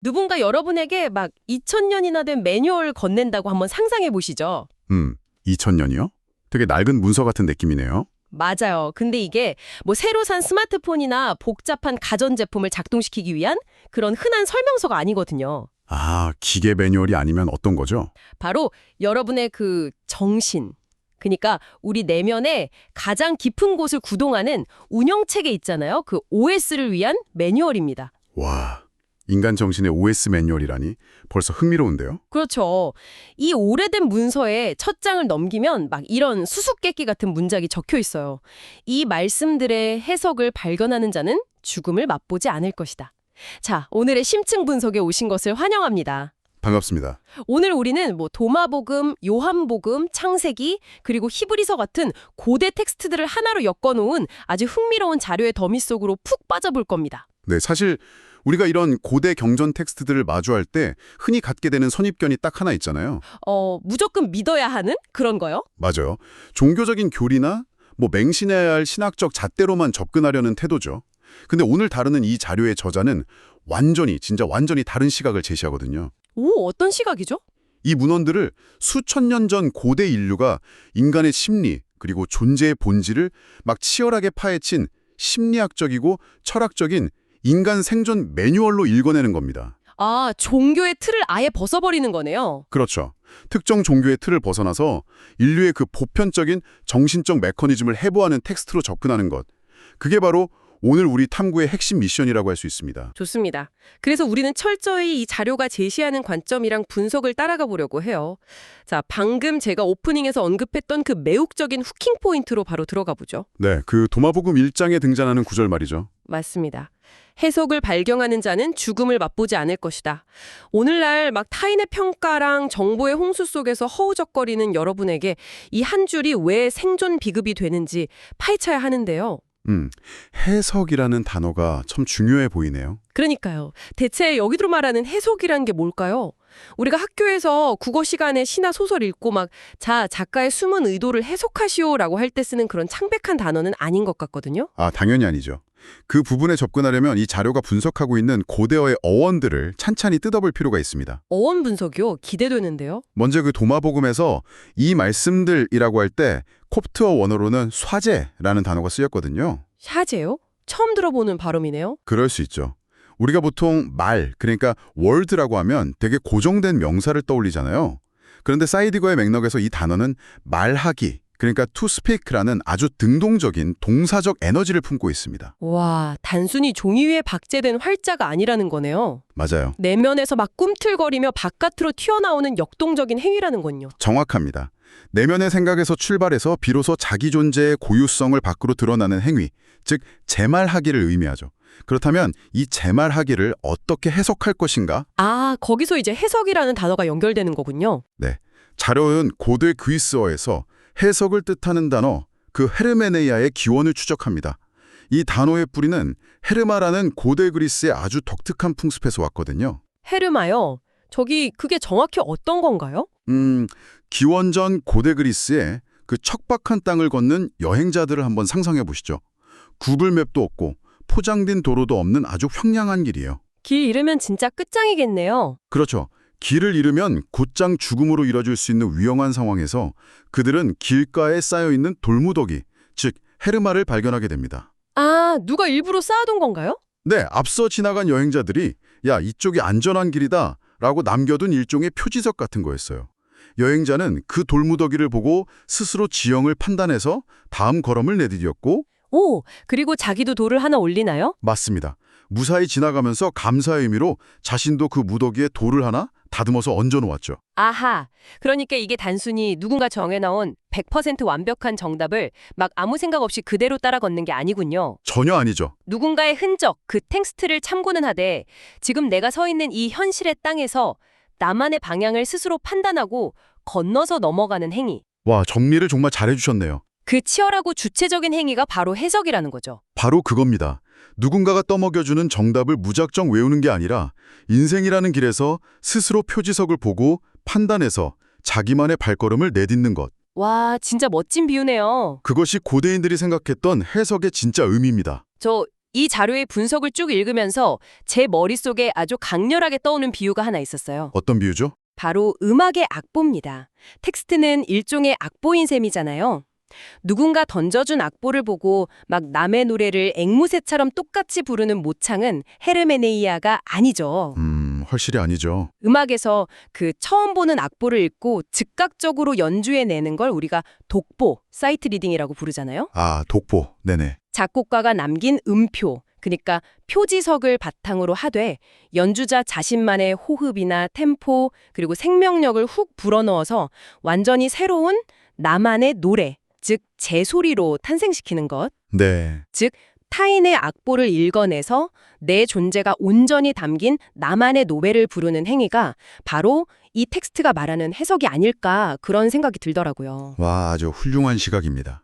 누군가 여러분에게 막 2000년이나 된 매뉴얼 건넨다고 한번 상상해 보시죠. 2000년이요? 되게 낡은 문서 같은 느낌이네요. 맞아요. 근데 이게 뭐 새로 산 스마트폰이나 복잡한 가전제품을 작동시키기 위한 그런 흔한 설명서가 아니거든요. 아, 기계 매뉴얼이 아니면 어떤 거죠? 바로 여러분의 그 정신. 그러니까 우리 내면의 가장 깊은 곳을 구동하는 운영체계 있잖아요. 그 OS를 위한 매뉴얼입니다. 와, 인간 정신의 OS 매뉴얼이라니 벌써 흥미로운데요? 그렇죠. 이 오래된 문서에 첫 장을 넘기면 막 이런 수수께끼 같은 문장이 적혀 있어요. 이 말씀들의 해석을 발견하는 자는 죽음을 맛보지 않을 것이다. 자, 오늘의 심층 분석에 오신 것을 환영합니다. 반갑습니다. 오늘 우리는 뭐 도마복음, 요한복음, 창세기, 그리고 히브리서 같은 고대 텍스트들을 하나로 엮어놓은 아주 흥미로운 자료의 더미 속으로 푹 빠져볼 겁니다. 네, 사실 우리가 이런 고대 경전 텍스트들을 마주할 때 흔히 갖게 되는 선입견이 딱 하나 있잖아요. 무조건 믿어야 하는 그런 거요? 맞아요. 종교적인 교리나 뭐 맹신해야 할 신학적 잣대로만 접근하려는 태도죠. 근데 오늘 다루는 이 자료의 저자는 진짜 완전히 다른 시각을 제시하거든요. 오, 어떤 시각이죠? 이 문헌들을 수천 년 전 고대 인류가 인간의 심리 그리고 존재의 본질을 막 치열하게 파헤친 심리학적이고 철학적인 인간 생존 매뉴얼로 읽어내는 겁니다. 아, 종교의 틀을 아예 벗어버리는 거네요. 그렇죠. 특정 종교의 틀을 벗어나서 인류의 그 보편적인 정신적 메커니즘을 해부하는 텍스트로 접근하는 것. 그게 바로 오늘 우리 탐구의 핵심 미션이라고 할 수 있습니다. 좋습니다. 그래서 우리는 철저히 이 자료가 제시하는 관점이랑 분석을 따라가 보려고 해요. 자, 방금 제가 오프닝에서 언급했던 그 매혹적인 후킹 포인트로 바로 들어가 보죠. 네, 그 도마복음 1장에 등장하는 구절 말이죠. 맞습니다. 해석을 발견하는 자는 죽음을 맛보지 않을 것이다. 오늘날 막 타인의 평가랑 정보의 홍수 속에서 허우적거리는 여러분에게 이 한 줄이 왜 생존 비급이 되는지 파헤쳐야 하는데요. 해석이라는 단어가 참 중요해 보이네요. 그러니까요. 대체 여기로 말하는 해석이라는 게 뭘까요? 우리가 학교에서 국어 시간에 시나 소설 읽고 막 작가의 숨은 의도를 해석하시오라고 할 때 쓰는 그런 창백한 단어는 아닌 것 같거든요. 아, 당연히 아니죠. 그 부분에 접근하려면 이 자료가 분석하고 있는 고대어의 어원들을 찬찬히 뜯어볼 필요가 있습니다. 어원 분석이요? 기대되는데요. 먼저 그 도마복음에서 이 말씀들이라고 할 때 콥트어 원어로는 쇠제라는 단어가 쓰였거든요. 샤제요? 처음 들어보는 발음이네요. 그럴 수 있죠. 우리가 보통 그러니까 word라고 하면 되게 고정된 명사를 떠올리잖아요. 그런데 사이디거의 맥락에서 이 단어는 말하기, 그러니까 to speak라는 아주 능동적인 동사적 에너지를 품고 있습니다. 와, 단순히 종이 위에 박제된 활자가 아니라는 거네요. 맞아요. 내면에서 막 꿈틀거리며 바깥으로 튀어나오는 역동적인 행위라는 건요. 정확합니다. 내면의 생각에서 출발해서 비로소 자기 존재의 고유성을 밖으로 드러나는 행위, 즉 재말하기를 의미하죠. 그렇다면 이 재말하기를 어떻게 해석할 것인가? 아, 거기서 이제 해석이라는 단어가 연결되는 거군요. 네, 자료는 고대 그리스어에서 해석을 뜻하는 단어, 그 헤르메네이아의 기원을 추적합니다. 이 단어의 뿌리는 헤르마라는 고대 그리스의 아주 독특한 풍습에서 왔거든요. 헤르마요. 그게 정확히 어떤 건가요? 기원전 고대 그리스의 그 척박한 땅을 걷는 여행자들을 한번 상상해 보시죠. 구글맵도 없고 포장된 도로도 없는 아주 황량한 길이에요. 길 잃으면 진짜 끝장이겠네요. 그렇죠. 길을 잃으면 곧장 죽음으로 이뤄질 수 있는 위험한 상황에서 그들은 길가에 쌓여있는 돌무더기, 즉 헤르마를 발견하게 됩니다. 아, 누가 일부러 쌓아둔 건가요? 네, 앞서 지나간 여행자들이 야, 이쪽이 안전한 길이다 라고 남겨둔 일종의 표지석 같은 거였어요. 여행자는 그 돌무더기를 보고 스스로 지형을 판단해서 다음 걸음을 내디뎠고 오, 그리고 자기도 돌을 하나 올리나요? 맞습니다. 무사히 지나가면서 감사의 의미로 자신도 그 무더기에 돌을 하나 다듬어서 얹어놓았죠. 아하, 그러니까 이게 단순히 누군가 정해놓은 100% 완벽한 정답을 막 아무 생각 없이 그대로 따라 걷는 게 아니군요. 전혀 아니죠. 누군가의 흔적, 그 텍스트를 참고는 하되 지금 내가 서 있는 이 현실의 땅에서 나만의 방향을 스스로 판단하고 건너서 넘어가는 행위. 와, 정리를 정말 잘해주셨네요. 그 치열하고 주체적인 행위가 바로 해석이라는 거죠. 바로 그겁니다. 누군가가 떠먹여주는 정답을 무작정 외우는 게 아니라 인생이라는 길에서 스스로 표지석을 보고 판단해서 자기만의 발걸음을 내딛는 것. 와, 진짜 멋진 비유네요. 그것이 고대인들이 생각했던 해석의 진짜 의미입니다. 저 이 자료의 분석을 쭉 읽으면서 제 머릿속에 아주 강렬하게 떠오는 비유가 하나 있었어요. 어떤 비유죠? 바로 음악의 악보입니다. 텍스트는 일종의 악보인 셈이잖아요. 누군가 던져준 악보를 보고 막 남의 노래를 앵무새처럼 똑같이 부르는 모창은 헤르메네이아가 아니죠. 훨씬이 아니죠. 음악에서 그 처음 보는 악보를 읽고 즉각적으로 연주해내는 걸 우리가 독보, 사이트 리딩이라고 부르잖아요. 아, 독보. 네네. 작곡가가 남긴 음표, 그러니까 표지석을 바탕으로 하되 연주자 자신만의 호흡이나 템포 그리고 생명력을 훅 불어넣어서 완전히 새로운 나만의 노래, 즉 제소리로 탄생시키는 것. 네. 즉 타인의 악보를 읽어내서 내 존재가 온전히 담긴 나만의 노래를 부르는 행위가 바로 이 텍스트가 말하는 해석이 아닐까 그런 생각이 들더라고요. 와, 아주 훌륭한 시각입니다.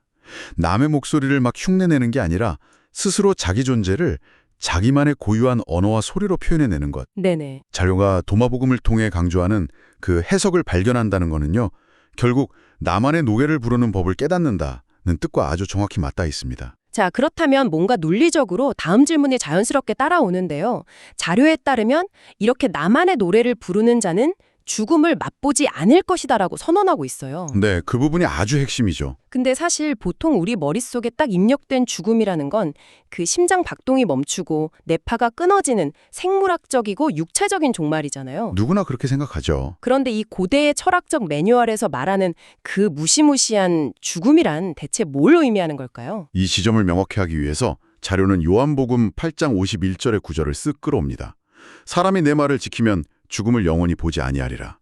남의 목소리를 막 흉내내는 게 아니라 스스로 자기 존재를 자기만의 고유한 언어와 소리로 표현해내는 것. 네네. 자료가 도마복음을 통해 강조하는 그 해석을 발견한다는 거는요. 결국 나만의 노래를 부르는 법을 깨닫는다는 뜻과 아주 정확히 맞닿아 있습니다. 자, 그렇다면 뭔가 논리적으로 다음 질문이 자연스럽게 따라오는데요. 자료에 따르면 이렇게 나만의 노래를 부르는 자는 죽음을 맛보지 않을 것이다라고 선언하고 있어요. 네, 그 부분이 아주 핵심이죠. 근데 사실 보통 우리 머릿속에 딱 입력된 죽음이라는 건 그 심장 박동이 멈추고 뇌파가 끊어지는 생물학적이고 육체적인 종말이잖아요. 누구나 그렇게 생각하죠. 그런데 이 고대의 철학적 매뉴얼에서 말하는 그 무시무시한 죽음이란 대체 뭘 의미하는 걸까요? 이 지점을 명확히 하기 위해서 자료는 요한복음 8장 51절의 구절을 쓱 끌어옵니다. 사람이 내 말을 지키면 죽음을 영원히 보지 아니하리라.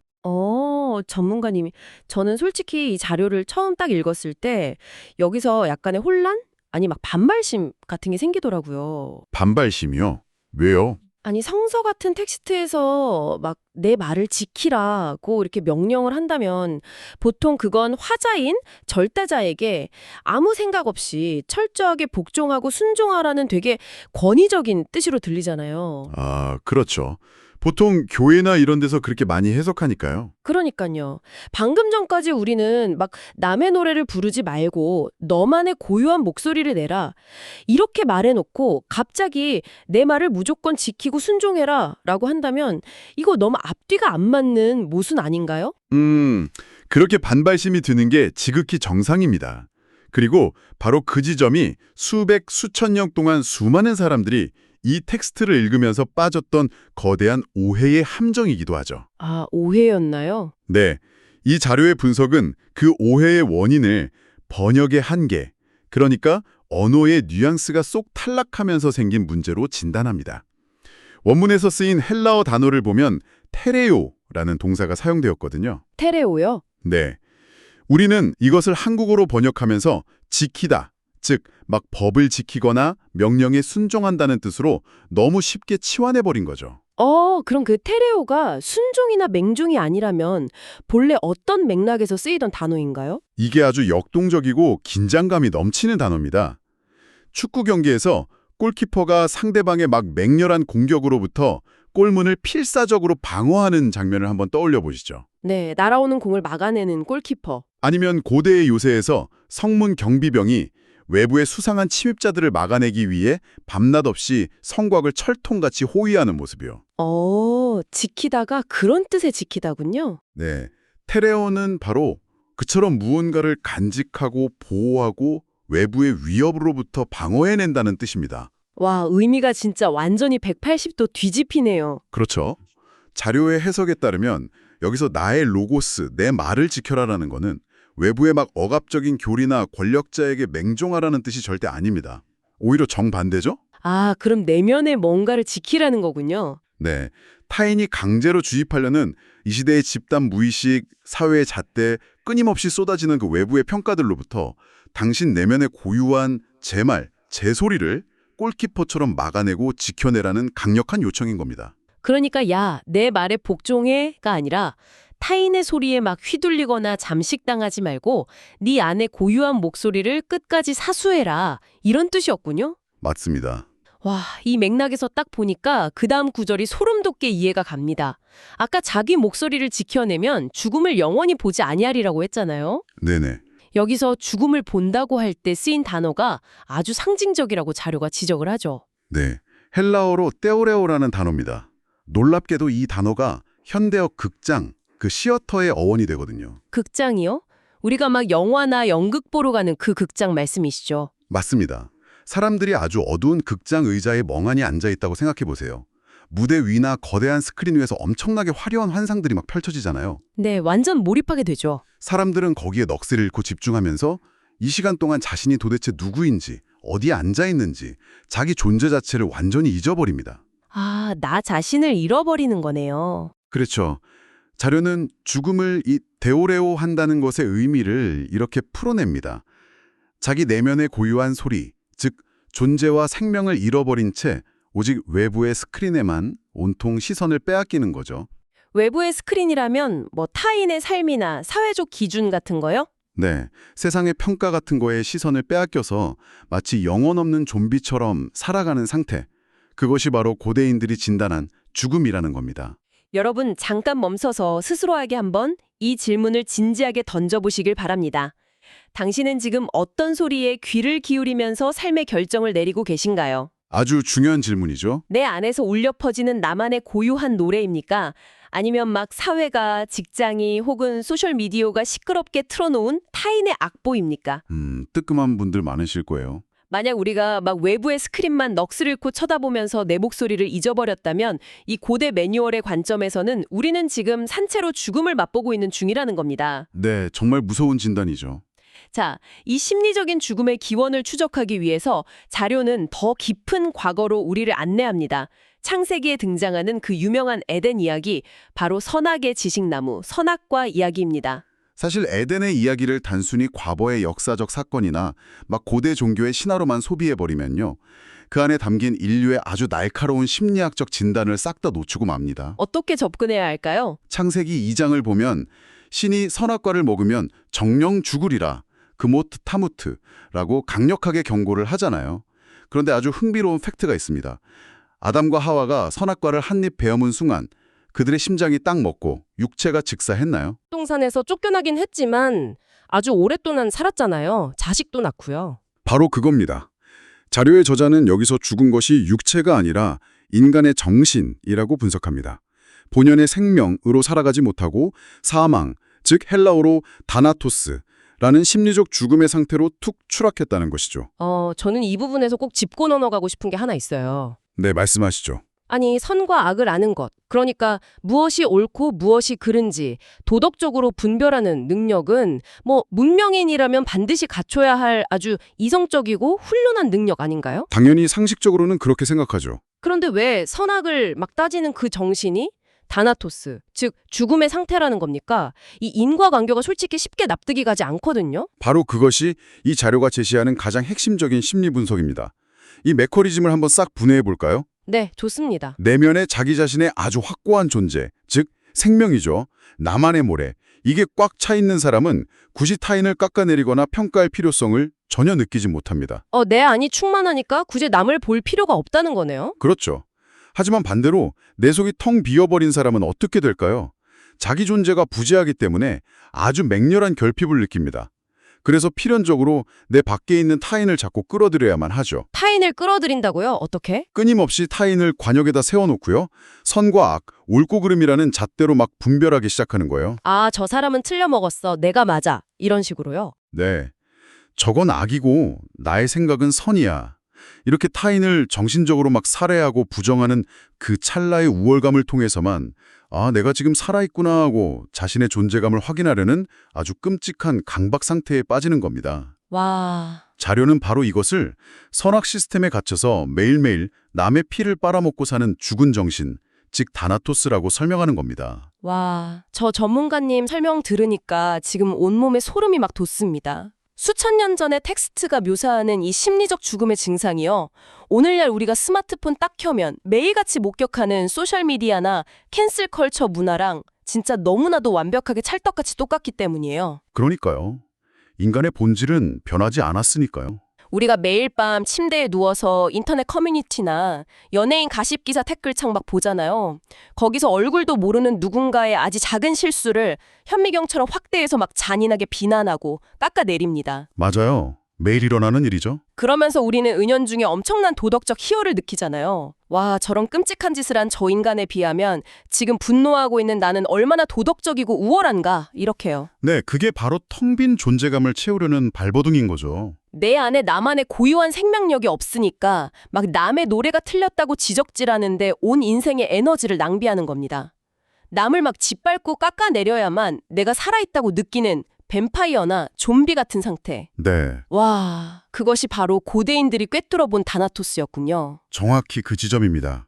전문가님이. 저는 솔직히 이 자료를 처음 딱 읽었을 때 여기서 약간의 혼란? 아니 막 반발심 같은 게 생기더라고요. 반발심이요? 왜요? 아니 성서 같은 텍스트에서 막 내 말을 지키라고 이렇게 명령을 한다면 보통 그건 화자인 절대자에게 아무 생각 없이 철저하게 복종하고 순종하라는 되게 권위적인 뜻으로 들리잖아요. 아, 그렇죠. 보통 교회나 이런 데서 그렇게 많이 해석하니까요. 그러니까요. 방금 전까지 우리는 막 남의 노래를 부르지 말고 너만의 고유한 목소리를 내라. 이렇게 말해놓고 갑자기 내 말을 무조건 지키고 순종해라 라고 한다면 이거 너무 앞뒤가 안 맞는 모순 아닌가요? 그렇게 반발심이 드는 게 지극히 정상입니다. 그리고 바로 그 지점이 수백, 수천 년 동안 수많은 사람들이 이 텍스트를 읽으면서 빠졌던 거대한 오해의 함정이기도 하죠. 아, 오해였나요? 네, 이 자료의 분석은 그 오해의 원인을 번역의 한계, 그러니까 언어의 뉘앙스가 쏙 탈락하면서 생긴 문제로 진단합니다. 원문에서 쓰인 헬라어 단어를 보면 테레오라는 동사가 사용되었거든요. 테레오요? 네, 우리는 이것을 한국어로 번역하면서 지키다, 즉 막 법을 지키거나 명령에 순종한다는 뜻으로 너무 쉽게 치환해버린 거죠. 그럼 그 테레오가 순종이나 맹종이 아니라면 본래 어떤 맥락에서 쓰이던 단어인가요? 이게 아주 역동적이고 긴장감이 넘치는 단어입니다. 축구 경기에서 골키퍼가 상대방의 막 맹렬한 공격으로부터 골문을 필사적으로 방어하는 장면을 한번 떠올려 보시죠. 네, 날아오는 공을 막아내는 골키퍼. 아니면 고대의 요새에서 성문 경비병이 외부의 수상한 침입자들을 막아내기 위해 밤낮 없이 성곽을 철통같이 호위하는 모습이요. 지키다가 그런 뜻의 지키다군요. 네, 테레오는 바로 그처럼 무언가를 간직하고 보호하고 외부의 위협으로부터 방어해낸다는 뜻입니다. 와, 의미가 진짜 완전히 180도 뒤집히네요. 그렇죠. 자료의 해석에 따르면 여기서 나의 로고스, 내 말을 지켜라라는 거는 외부의 막 억압적인 교리나 권력자에게 맹종하라는 뜻이 절대 아닙니다. 오히려 정반대죠? 아, 그럼 내면의 뭔가를 지키라는 거군요. 네, 타인이 강제로 주입하려는 이 시대의 집단 무의식, 사회의 잣대, 끊임없이 쏟아지는 그 외부의 평가들로부터 당신 내면의 고유한 제 말, 제 소리를 골키퍼처럼 막아내고 지켜내라는 강력한 요청인 겁니다. 그러니까 야, 내 말에 복종해가 아니라 타인의 소리에 막 휘둘리거나 잠식당하지 말고 네 안에 고유한 목소리를 끝까지 사수해라. 이런 뜻이었군요. 맞습니다. 와, 이 맥락에서 딱 보니까 그 다음 구절이 소름 돋게 이해가 갑니다. 아까 자기 목소리를 지켜내면 죽음을 영원히 보지 아니하리라고 했잖아요. 네네. 여기서 죽음을 본다고 할 때 쓰인 단어가 아주 상징적이라고 자료가 지적을 하죠. 네, 헬라어로 떼오레오라는 단어입니다. 놀랍게도 이 단어가 현대어 극장, 그 시어터의 어원이 되거든요. 극장이요? 우리가 막 영화나 연극 보러 가는 그 극장 말씀이시죠? 맞습니다. 사람들이 아주 어두운 극장 의자에 멍하니 앉아있다고 생각해 보세요. 무대 위나 거대한 스크린 위에서 엄청나게 화려한 환상들이 막 펼쳐지잖아요. 네, 완전 몰입하게 되죠. 사람들은 거기에 넋을 잃고 집중하면서 이 시간 동안 자신이 도대체 누구인지, 어디에 앉아있는지, 자기 존재 자체를 완전히 잊어버립니다. 아, 나 자신을 잃어버리는 거네요. 그렇죠. 자료는 죽음을 이 데오레오 한다는 것의 의미를 이렇게 풀어냅니다. 자기 내면의 고유한 소리, 즉 존재와 생명을 잃어버린 채 오직 외부의 스크린에만 온통 시선을 빼앗기는 거죠. 외부의 스크린이라면 뭐 타인의 삶이나 사회적 기준 같은 거요? 네, 세상의 평가 같은 거에 시선을 빼앗겨서 마치 영혼 없는 좀비처럼 살아가는 상태. 그것이 바로 고대인들이 진단한 죽음이라는 겁니다. 여러분 잠깐 멈서서 스스로에게 한번 이 질문을 진지하게 던져보시길 바랍니다. 당신은 지금 어떤 소리에 귀를 기울이면서 삶의 결정을 내리고 계신가요? 아주 중요한 질문이죠. 내 안에서 울려 퍼지는 나만의 고유한 노래입니까? 아니면 막 사회가, 직장이 혹은 소셜미디어가 시끄럽게 틀어놓은 타인의 악보입니까? 뜨끔한 분들 많으실 거예요. 만약 우리가 막 외부의 스크린만 넋을 잃고 쳐다보면서 내 목소리를 잊어버렸다면 이 고대 매뉴얼의 관점에서는 우리는 지금 산채로 죽음을 맛보고 있는 중이라는 겁니다. 네, 정말 무서운 진단이죠. 자, 이 심리적인 죽음의 기원을 추적하기 위해서 자료는 더 깊은 과거로 우리를 안내합니다. 창세기에 등장하는 그 유명한 에덴 이야기, 바로 선악의 지식나무, 선악과 이야기입니다. 사실 에덴의 이야기를 단순히 과거의 역사적 사건이나 막 고대 종교의 신화로만 소비해버리면요. 그 안에 담긴 인류의 아주 날카로운 심리학적 진단을 싹 다 놓치고 맙니다. 어떻게 접근해야 할까요? 창세기 2장을 보면 신이 선악과를 먹으면 정령 죽으리라, 그모트 타무트라고 강력하게 경고를 하잖아요. 그런데 아주 흥미로운 팩트가 있습니다. 아담과 하와가 선악과를 한 입 베어문 순간 그들의 심장이 딱 먹고 육체가 즉사했나요? 동산에서 쫓겨나긴 했지만 아주 오랫동안 살았잖아요. 자식도 낳고요. 바로 그겁니다. 자료의 저자는 여기서 죽은 것이 육체가 아니라 인간의 정신이라고 분석합니다. 본연의 생명으로 살아가지 못하고 사망, 즉 헬라어로 다나토스라는 심리적 죽음의 상태로 툭 추락했다는 것이죠. 저는 이 부분에서 꼭 짚고 넘어가고 싶은 게 하나 있어요. 네, 말씀하시죠. 아니, 선과 악을 아는 것, 그러니까 무엇이 옳고 무엇이 그른지 도덕적으로 분별하는 능력은 뭐 문명인이라면 반드시 갖춰야 할 아주 이성적이고 훌륭한 능력 아닌가요? 당연히 상식적으로는 그렇게 생각하죠. 그런데 왜 선악을 막 따지는 그 정신이 다나토스, 즉 죽음의 상태라는 겁니까? 이 인과관계가 솔직히 쉽게 납득이 가지 않거든요. 바로 그것이 이 자료가 제시하는 가장 핵심적인 심리 분석입니다. 이 메커니즘을 한번 싹 분해해 볼까요? 네, 좋습니다. 내면의 자기 자신의 아주 확고한 존재, 즉 생명이죠. 나만의 모래. 이게 꽉 차 있는 사람은 굳이 타인을 깎아내리거나 평가할 필요성을 전혀 느끼지 못합니다. 내 안이 충만하니까 굳이 남을 볼 필요가 없다는 거네요. 그렇죠. 하지만 반대로 내 속이 텅 비어버린 사람은 어떻게 될까요? 자기 존재가 부재하기 때문에 아주 맹렬한 결핍을 느낍니다. 그래서 필연적으로 내 밖에 있는 타인을 자꾸 끌어들여야만 하죠. 타인을 끌어들인다고요? 어떻게? 끊임없이 타인을 관역에다 세워놓고요. 선과 악, 옳고 그름이라는 잣대로 막 분별하기 시작하는 거예요. 아, 저 사람은 틀려먹었어. 내가 맞아. 이런 식으로요. 네. 저건 악이고 나의 생각은 선이야. 이렇게 타인을 정신적으로 막 살해하고 부정하는 그 찰나의 우월감을 통해서만 내가 지금 살아있구나 하고 자신의 존재감을 확인하려는 아주 끔찍한 강박 상태에 빠지는 겁니다. 와, 자료는 바로 이것을 선악 시스템에 갇혀서 매일매일 남의 피를 빨아먹고 사는 죽은 정신, 즉 다나토스라고 설명하는 겁니다. 와. 저 전문가님 설명 들으니까 지금 온몸에 소름이 막 돋습니다. 수천 년 전의 텍스트가 묘사하는 이 심리적 죽음의 증상이요. 오늘날 우리가 스마트폰 딱 켜면 매일같이 목격하는 소셜미디어나 캔슬 컬처 문화랑 진짜 너무나도 완벽하게 찰떡같이 똑같기 때문이에요. 그러니까요. 인간의 본질은 변하지 않았으니까요. 우리가 매일 밤 침대에 누워서 인터넷 커뮤니티나 연예인 가십 기사 댓글창 막 보잖아요. 거기서 얼굴도 모르는 누군가의 아주 작은 실수를 현미경처럼 확대해서 막 잔인하게 비난하고 깎아내립니다. 맞아요. 매일 일어나는 일이죠. 그러면서 우리는 은연중에 엄청난 도덕적 희열을 느끼잖아요. 와, 저런 끔찍한 짓을 한 저 인간에 비하면 지금 분노하고 있는 나는 얼마나 도덕적이고 우월한가, 이렇게요. 네, 그게 바로 텅 빈 존재감을 채우려는 발버둥인 거죠. 내 안에 나만의 고유한 생명력이 없으니까 막 남의 노래가 틀렸다고 지적질하는데 온 인생의 에너지를 낭비하는 겁니다. 남을 막 짓밟고 깎아내려야만 내가 살아있다고 느끼는 뱀파이어나 좀비 같은 상태. 네, 와, 그것이 바로 고대인들이 꿰뚫어본 다나토스였군요. 정확히 그 지점입니다.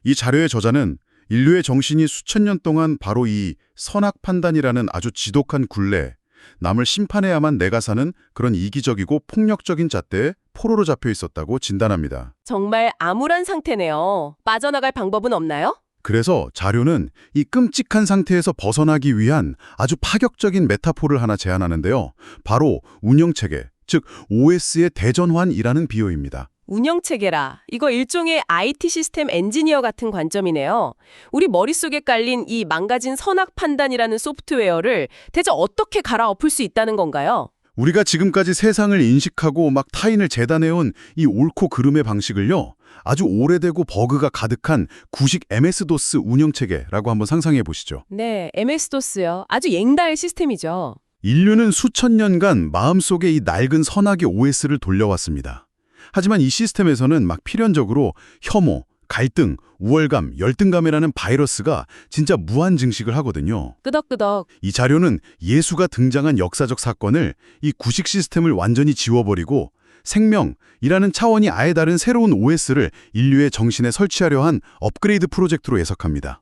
이 자료의 저자는 인류의 정신이 수천 년 동안 바로 이 선악 판단이라는 아주 지독한 굴레, 남을 심판해야만 내가 사는 그런 이기적이고 폭력적인 잣대에 포로로 잡혀 있었다고 진단합니다. 정말 암울한 상태네요. 빠져나갈 방법은 없나요? 그래서 자료는 이 끔찍한 상태에서 벗어나기 위한 아주 파격적인 메타포를 하나 제안하는데요. 바로 운영체계, 즉 OS의 대전환이라는 비유입니다. 운영체계라. 이거 일종의 IT 시스템 엔지니어 같은 관점이네요. 우리 머릿속에 깔린 이 망가진 선악 판단이라는 소프트웨어를 대체 어떻게 갈아엎을 수 있다는 건가요? 우리가 지금까지 세상을 인식하고 막 타인을 재단해온 이 옳고 그름의 방식을요. 아주 오래되고 버그가 가득한 구식 MS-DOS 운영체계라고 한번 상상해 보시죠. 네, MS-DOS요. 아주 옛날 시스템이죠. 인류는 수천 년간 마음속에 이 낡은 선악의 OS를 돌려왔습니다. 하지만 이 시스템에서는 막 필연적으로 혐오, 갈등, 우월감, 열등감이라는 바이러스가 진짜 무한 증식을 하거든요. 끄덕끄덕. 이 자료는 예수가 등장한 역사적 사건을 이 구식 시스템을 완전히 지워버리고 생명이라는 차원이 아예 다른 새로운 OS를 인류의 정신에 설치하려 한 업그레이드 프로젝트로 해석합니다.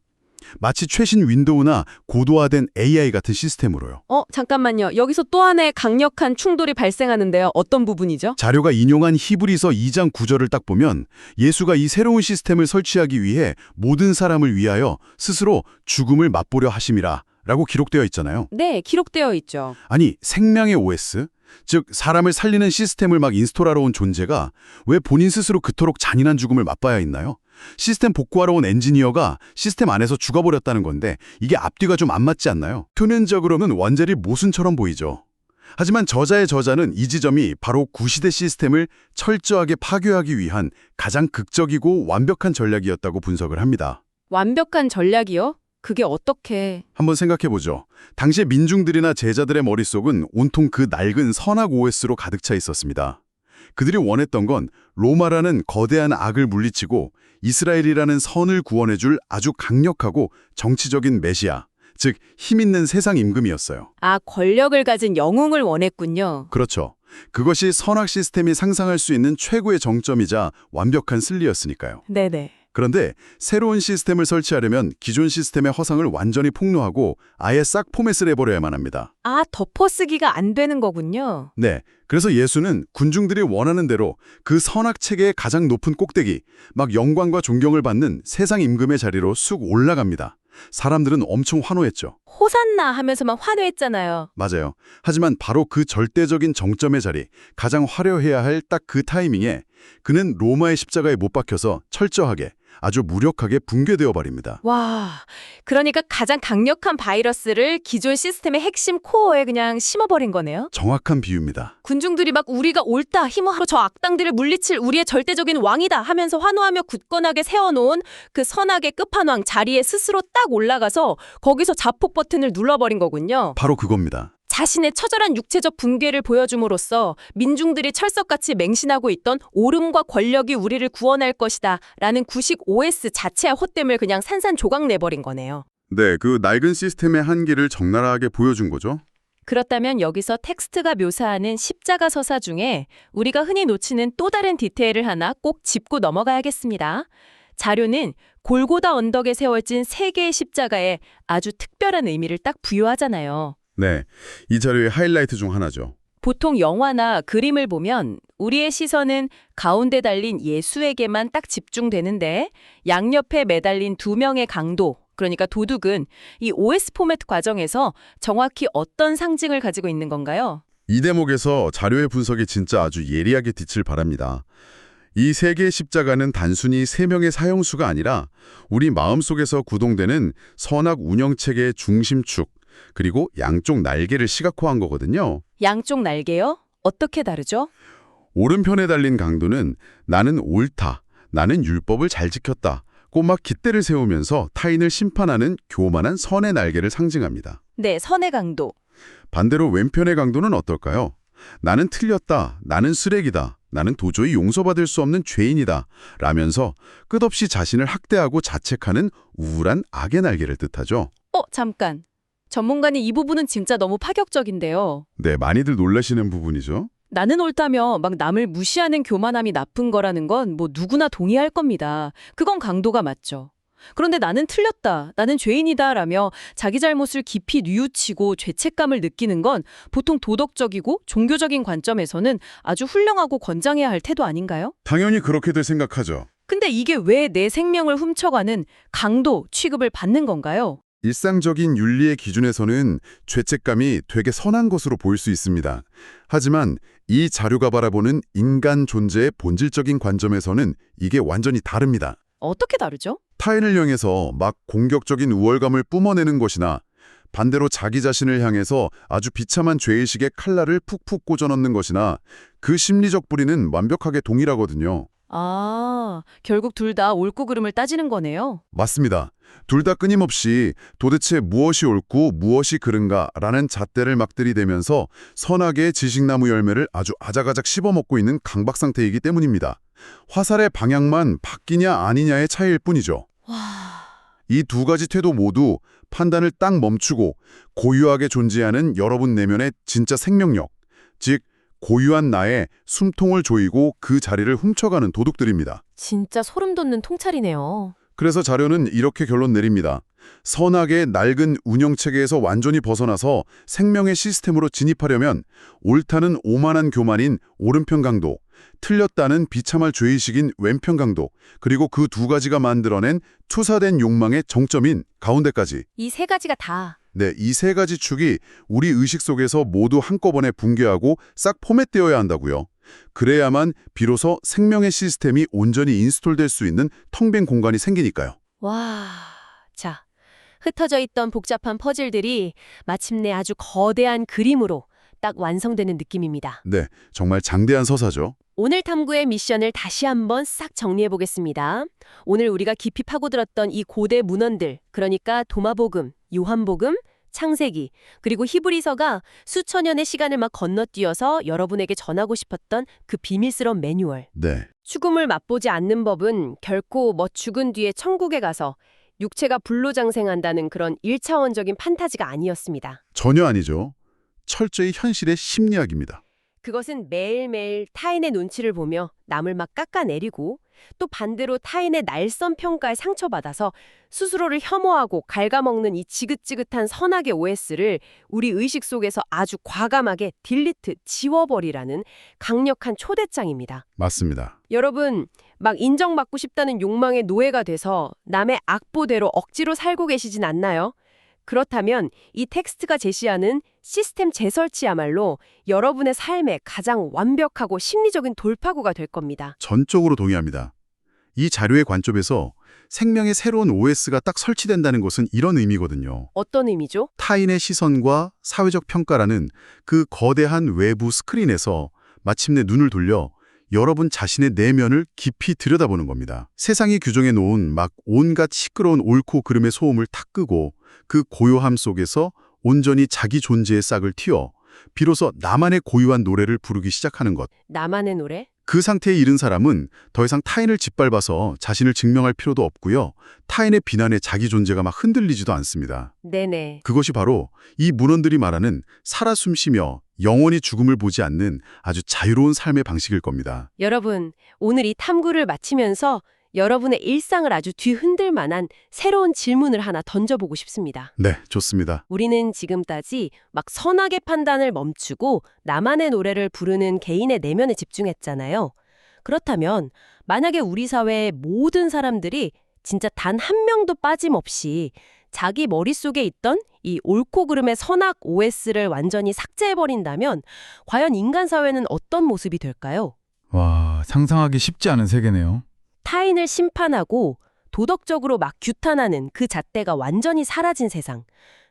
마치 최신 윈도우나 고도화된 AI 같은 시스템으로요. 잠깐만요. 여기서 또 하나의 강력한 충돌이 발생하는데요. 어떤 부분이죠? 자료가 인용한 히브리서 2장 9절을 딱 보면 예수가 이 새로운 시스템을 설치하기 위해 모든 사람을 위하여 스스로 죽음을 맛보려 하심이라 라고 기록되어 있잖아요. 네, 기록되어 있죠. 아니, 생명의 OS, 즉 사람을 살리는 시스템을 막 인스톨하러 온 존재가 왜 본인 스스로 그토록 잔인한 죽음을 맛봐야 했나요? 시스템 복구하러 온 엔지니어가 시스템 안에서 죽어버렸다는 건데 이게 앞뒤가 좀 안 맞지 않나요? 표면적으로는 완전히 모순처럼 보이죠. 하지만 저자는 이 지점이 바로 구시대 시스템을 철저하게 파괴하기 위한 가장 극적이고 완벽한 전략이었다고 분석을 합니다. 완벽한 전략이요? 그게 어떻게... 한번 생각해보죠. 당시의 민중들이나 제자들의 머릿속은 온통 그 낡은 선악 OS로 가득 차 있었습니다. 그들이 원했던 건 로마라는 거대한 악을 물리치고 이스라엘이라는 선을 구원해줄 아주 강력하고 정치적인 메시아, 즉 힘있는 세상 임금이었어요. 아, 권력을 가진 영웅을 원했군요. 그렇죠. 그것이 선악 시스템이 상상할 수 있는 최고의 정점이자 완벽한 슬리였으니까요. 네네. 그런데 새로운 시스템을 설치하려면 기존 시스템의 허상을 완전히 폭로하고 아예 싹 포맷을 해버려야만 합니다. 아, 덮어쓰기가 안 되는 거군요. 네, 그래서 예수는 군중들이 원하는 대로 그 선악체계의 가장 높은 꼭대기, 막 영광과 존경을 받는 세상 임금의 자리로 쑥 올라갑니다. 사람들은 엄청 환호했죠. 호산나 하면서만 환호했잖아요. 맞아요. 하지만 바로 그 절대적인 정점의 자리, 가장 화려해야 할 딱 그 타이밍에 그는 로마의 십자가에 못 박혀서 철저하게, 아주 무력하게 붕괴되어 버립니다. 와, 그러니까 가장 강력한 바이러스를 기존 시스템의 핵심 코어에 그냥 심어버린 거네요? 정확한 비유입니다. 군중들이 막 우리가 옳다, 힘으로 저 악당들을 물리칠 우리의 절대적인 왕이다 하면서 환호하며 굳건하게 세워놓은 그 선악의 끝판왕 자리에 스스로 딱 올라가서 거기서 자폭 버튼을 눌러버린 거군요. 바로 그겁니다. 자신의 처절한 육체적 붕괴를 보여줌으로써 민중들이 철석같이 맹신하고 있던 오름과 권력이 우리를 구원할 것이다 라는 구식 OS 자체의 헛됨을 그냥 산산조각 내버린 거네요. 네, 그 낡은 시스템의 한계를 적나라하게 보여준 거죠. 그렇다면 여기서 텍스트가 묘사하는 십자가 서사 중에 우리가 흔히 놓치는 또 다른 디테일을 하나 꼭 짚고 넘어가야겠습니다. 자료는 골고다 언덕에 세워진 세 개의 십자가에 아주 특별한 의미를 딱 부여하잖아요. 네, 이 자료의 하이라이트 중 하나죠. 보통 영화나 그림을 보면 우리의 시선은 가운데 달린 예수에게만 딱 집중되는데 양옆에 매달린 두 명의 강도, 그러니까 도둑은 이 OS 포맷 과정에서 정확히 어떤 상징을 가지고 있는 건가요? 이 대목에서 자료의 분석이 진짜 아주 예리하게 빛을 발합니다. 이 세 개의 십자가는 단순히 세 명의 사형수가 아니라 우리 마음속에서 구동되는 선악 운영체계의 중심축, 그리고 양쪽 날개를 시각화한 거거든요. 양쪽 날개요? 어떻게 다르죠? 오른편에 달린 강도는 나는 옳다, 나는 율법을 잘 지켰다, 꼬막 깃대를 세우면서 타인을 심판하는 교만한 선의 날개를 상징합니다. 네, 선의 강도. 반대로 왼편의 강도는 어떨까요? 나는 틀렸다, 나는 쓰레기다, 나는 도저히 용서받을 수 없는 죄인이다 라면서 끝없이 자신을 학대하고 자책하는 우울한 악의 날개를 뜻하죠. 잠깐. 전문가님 이 부분은 진짜 너무 파격적인데요. 네, 많이들 놀라시는 부분이죠. 나는 옳다며 막 남을 무시하는 교만함이 나쁜 거라는 건 뭐 누구나 동의할 겁니다. 그건 강도가 맞죠. 그런데 나는 틀렸다, 나는 죄인이다 라며 자기 잘못을 깊이 뉘우치고 죄책감을 느끼는 건 보통 도덕적이고 종교적인 관점에서는 아주 훌륭하고 권장해야 할 태도 아닌가요? 당연히 그렇게들 생각하죠. 근데 이게 왜 내 생명을 훔쳐가는 강도 취급을 받는 건가요? 일상적인 윤리의 기준에서는 죄책감이 되게 선한 것으로 보일 수 있습니다. 하지만 이 자료가 바라보는 인간 존재의 본질적인 관점에서는 이게 완전히 다릅니다. 어떻게 다르죠? 타인을 향해서 막 공격적인 우월감을 뿜어내는 것이나 반대로 자기 자신을 향해서 아주 비참한 죄의식의 칼날을 푹푹 꽂아넣는 것이나 그 심리적 뿌리는 완벽하게 동일하거든요. 결국 둘 다 옳고 그름을 따지는 거네요. 맞습니다. 둘 다 끊임없이 도대체 무엇이 옳고 무엇이 그른가라는 잣대를 막 들이대면서 선악의 지식나무 열매를 아주 아작아작 씹어먹고 있는 강박 상태이기 때문입니다. 화살의 방향만 바뀌냐 아니냐의 차이일 뿐이죠. 이 두 가지 태도 모두 판단을 딱 멈추고 고유하게 존재하는 여러분 내면의 진짜 생명력, 즉 고유한 나의 숨통을 조이고 그 자리를 훔쳐가는 도둑들입니다. 진짜 소름 돋는 통찰이네요. 그래서 자료는 이렇게 결론 내립니다. 선악의 낡은 운영체계에서 완전히 벗어나서 생명의 시스템으로 진입하려면 옳다는 오만한 교만인 오른편 강도, 틀렸다는 비참할 죄의식인 왼편 강도, 그리고 그 두 가지가 만들어낸 투사된 욕망의 정점인 가운데까지. 이 세 가지가 다. 네, 이 세 가지 축이 우리 의식 속에서 모두 한꺼번에 붕괴하고 싹 포맷되어야 한다고요. 그래야만 비로소 생명의 시스템이 온전히 인스톨될 수 있는 텅 빈 공간이 생기니까요. 와, 자, 흩어져 있던 복잡한 퍼즐들이 마침내 아주 거대한 그림으로 딱 완성되는 느낌입니다. 네, 정말 장대한 서사죠. 오늘 탐구의 미션을 다시 한번 싹 정리해 보겠습니다. 오늘 우리가 깊이 파고들었던 이 고대 문헌들, 그러니까 도마복음, 요한복음, 창세기, 그리고 히브리서가 수천 년의 시간을 막 건너뛰어서 여러분에게 전하고 싶었던 그 비밀스러운 매뉴얼. 네, 죽음을 맛보지 않는 법은 결코 죽은 뒤에 천국에 가서 육체가 불로장생한다는 그런 1차원적인 판타지가 아니었습니다. 전혀 아니죠. 철저히 현실의 심리학입니다. 그것은 매일매일 타인의 눈치를 보며 남을 막 깎아내리고 또 반대로 타인의 날선 평가에 상처받아서 스스로를 혐오하고 갉아먹는 이 지긋지긋한 선악의 OS를 우리 의식 속에서 아주 과감하게 딜리트, 지워버리라는 강력한 초대장입니다. 맞습니다. 여러분, 막 인정받고 싶다는 욕망의 노예가 돼서 남의 악보대로 억지로 살고 계시진 않나요? 그렇다면 이 텍스트가 제시하는 시스템 재설치야말로 여러분의 삶의 가장 완벽하고 심리적인 돌파구가 될 겁니다. 전적으로 동의합니다. 이 자료의 관점에서 생명의 새로운 OS가 딱 설치된다는 것은 이런 의미거든요. 어떤 의미죠? 타인의 시선과 사회적 평가라는 그 거대한 외부 스크린에서 마침내 눈을 돌려 여러분 자신의 내면을 깊이 들여다보는 겁니다. 세상이 규정해 놓은 막 온갖 시끄러운 옳고 그름의 소음을 탁 끄고 그 고요함 속에서 온전히 자기 존재의 싹을 틔워 비로소 나만의 고유한 노래를 부르기 시작하는 것. 나만의 노래? 그 상태에 이른 사람은 더 이상 타인을 짓밟아서 자신을 증명할 필요도 없고요. 타인의 비난에 자기 존재가 막 흔들리지도 않습니다. 네네. 그것이 바로 이 문헌들이 말하는 살아 숨쉬며 영원히 죽음을 보지 않는 아주 자유로운 삶의 방식일 겁니다. 여러분, 오늘 이 탐구를 마치면서 여러분의 일상을 아주 뒤흔들 만한 새로운 질문을 하나 던져보고 싶습니다. 네, 좋습니다. 우리는 지금까지 막 선악의 판단을 멈추고 나만의 노래를 부르는 개인의 내면에 집중했잖아요. 그렇다면 만약에 우리 사회의 모든 사람들이 진짜 단 한 명도 빠짐없이 자기 머릿속에 있던 이 옳고 그름의 선악 OS를 완전히 삭제해버린다면 과연 인간 사회는 어떤 모습이 될까요? 와, 상상하기 쉽지 않은 세계네요. 타인을 심판하고 도덕적으로 막 규탄하는 그 잣대가 완전히 사라진 세상.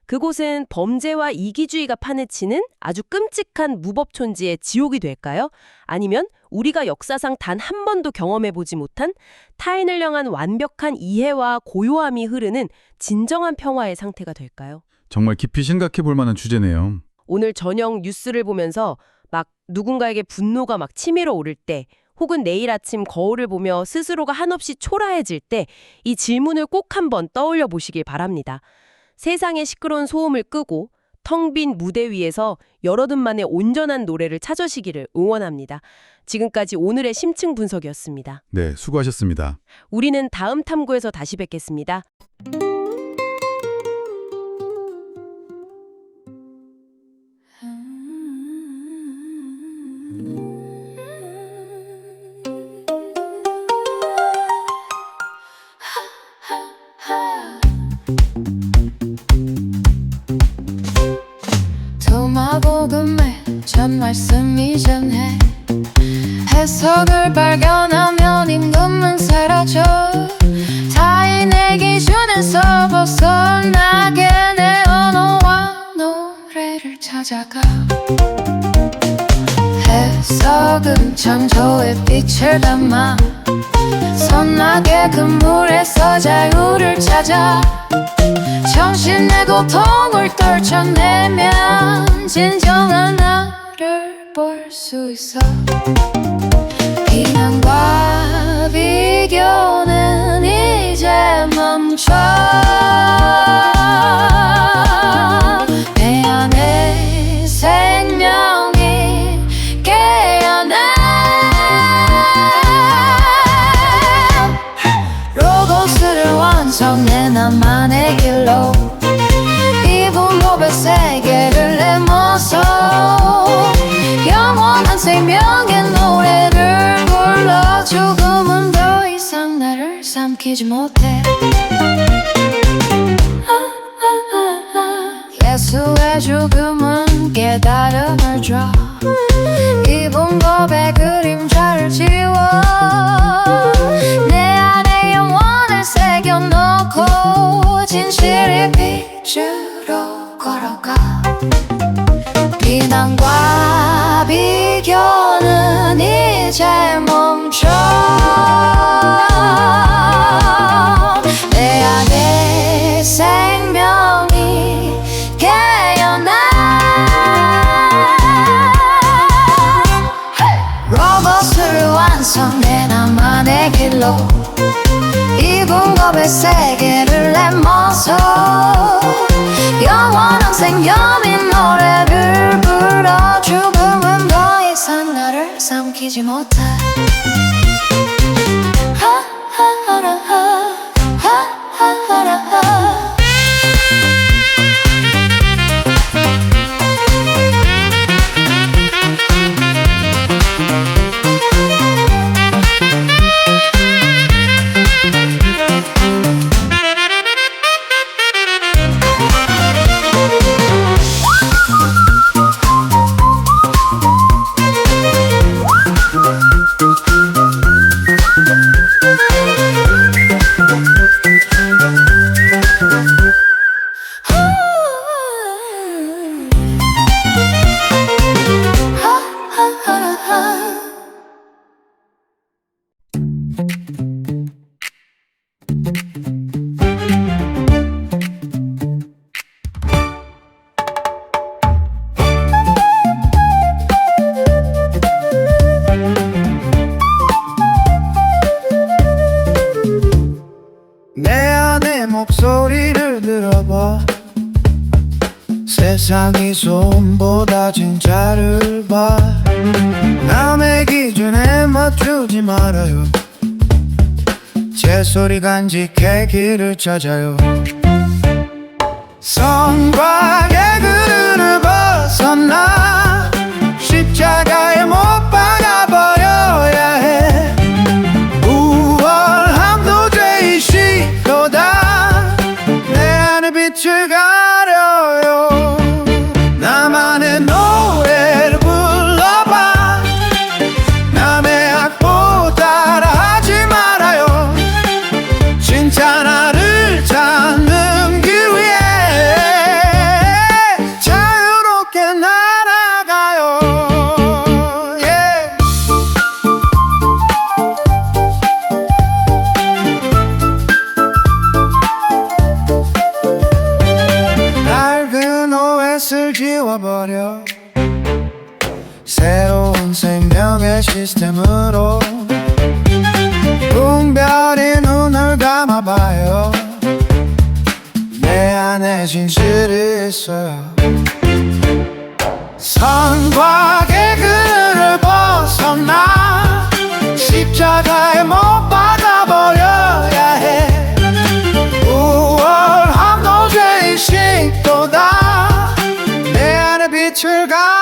그곳은 범죄와 이기주의가 판을 치는 아주 끔찍한 무법촌지의 지옥이 될까요? 아니면 우리가 역사상 단 한 번도 경험해보지 못한 타인을 향한 완벽한 이해와 고요함이 흐르는 진정한 평화의 상태가 될까요? 정말 깊이 생각해 볼 만한 주제네요. 오늘 저녁 뉴스를 보면서 막 누군가에게 분노가 막 치밀어 오를 때, 혹은 내일 아침 거울을 보며 스스로가 한없이 초라해질 때 이 질문을 꼭 한번 떠올려 보시길 바랍니다. 세상의 시끄러운 소음을 끄고 텅 빈 무대 위에서 열어둔만의 온전한 노래를 찾으시기를 응원합니다. 지금까지 오늘의 심층 분석이었습니다. 네, 수고하셨습니다. 우리는 다음 탐구에서 다시 뵙겠습니다. 도마복음의 첫 말씀 이전에 해석을 발견하면 임금은 사라져 타인의 기준에서 벗어나게 내 언어와 노래를 찾아가 해석은 창조의 빛을 담아 선하게 그물에서 자유를 찾아 정신의 고통을 떨쳐내면 진정한 나를 볼 수 있어 비난과 비교는 이제 멈춰 내 안에 생명이 깨어나 로고스를 완성해 나만의 길로 이 분법의 세계를 내모서 영원한 생명의 노래를 불러 죽음은 더 이상 나를 삼키지 못해 예수의 죽음은 깨달음을 줘 이 분법의 그림자를 지워 내 안에 영원을 새겨놓고 진실의 빛으로 걸어가 비난과 비교는 이제 멈춰 내 안에 생명이 깨어나 로봇을 완성해 나만의 길로 이 분법의 세계를 내모서 영원한 생명인 노래를 불러 죽음은 더 이상 나를 삼키지 못해 내 안의 목소리를 들어봐 세상이 소음보다 진짜를 봐 남의 기준에 맞추지 말아요 제 소리 간직해 길을 찾아요 선과 개그를 벗어나 십자가에 못 박아버려야 해 우월함도 죄의 시도다 내 안의 빛을 가려요 나만의 노래를 불러봐 남의 악보 따라하지 말아요 진짜 나를 찾는 길 위에 옛것을 지워버려 새로운 생명의 시스템으로 웅별이 눈을 감아봐요 내 안에 진실이 있어요 선과 개그를 벗어나 십자가에 못 박아버려야 해 우월함도 죄의식도다 내 안에 빛을 가